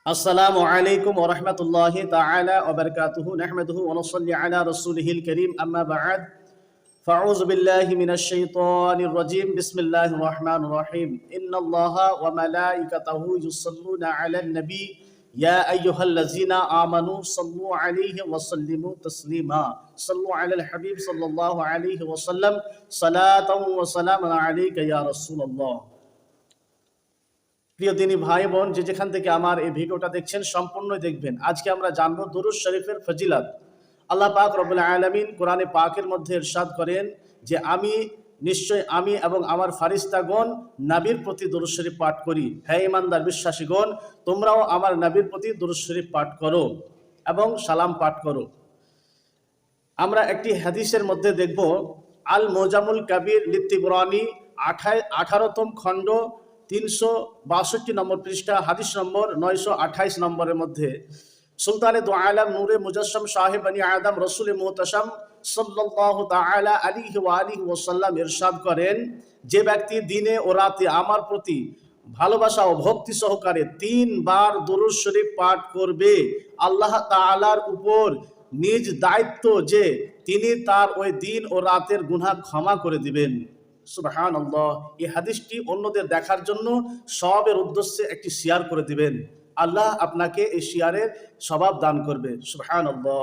আসসালামু আলাইকুম ওয়া রাহমাতুল্লাহি তাআলা ওয়া বারাকাতুহু নাহমাদুহু ওয়া নুসাল্লি আলা রাসূলিহিল কারীম আম্মা বা'দ ফাআউযু বিল্লাহি মিনাশ শাইতানির রাজীম বিসমিল্লাহির রহমানির রহিম ইন্নাল্লাহা ওয়া মালাইকাতাহু ইউসাল্লুনা আলান নবী ইয়া আইয়ুহাল্লাযীনা আমানু সাল্লু আলাইহি ওয়া সাল্লিমু তাসলিমা সাল্লু আলাল হাবিব সাল্লাল্লাহু আলাইহি ওয়া সাল্লাম সালাতাও ওয়া সালামান আলাইকা ইয়া রাসূলুল্লাহ। প্রিয় দিনী ভাই বোন, যে যেখান থেকে আমার এই ভিডিওটা দেখছেন সম্পূর্ণ দেখবেন। আজকে আমরা জানবো দুরূদ শরীফের ফজিলত। আল্লাহ পাক রব্বুল আলামিন কোরআনে পাকের মধ্যে ইরশাদ করেন যে আমি এবং আমার ফারিস্তাগণ নবীর প্রতি দুরূদ শরীফ পাঠ করি। হে ঈমানদার বিশ্বাসীগণ, তোমরাও আমার নবীর প্রতি দুরূদ শরীফ পাঠ করো এবং সালাম পাঠ করো। আমরা একটি হাদিসের মধ্যে দেখব, আল মুজামুল কাবির লিত্তিবরানি 18তম খণ্ড 362 নম্বর পৃষ্ঠা, হাদিস নম্বর 928 নম্বরের মধ্যে সুলতানে দু আলম নূরে মুজাসসাম সাহেব বনি আদম রসুল মুহতাশাম সাল্লাল্লাহু তাআলা আলাইহি ওয়া আলিহি ওয়াসাল্লাম ইরশাদ করেন, যে ব্যক্তি দিনে ও রাতে আমার প্রতি ভালোবাসা ও ভক্তি সহকারে 3 বার দুরূদ শরীফ পাঠ করবে, আল্লাহ তাআলার উপর নিজ দায়িত্ব যে তিনি তার ওই দিন ও রাতের গুনাহ ক্ষমা করে দিবেন। সুবহানাল্লাহ। এই হাদিসটি অন্যদের দেখার জন্য সওয়াবের উদ্দেশ্যে একটি শেয়ার করে দিবেন। আল্লাহ আপনাকে এই শেয়ারের সওয়াব দান করবে। সুবহানাল্লাহ।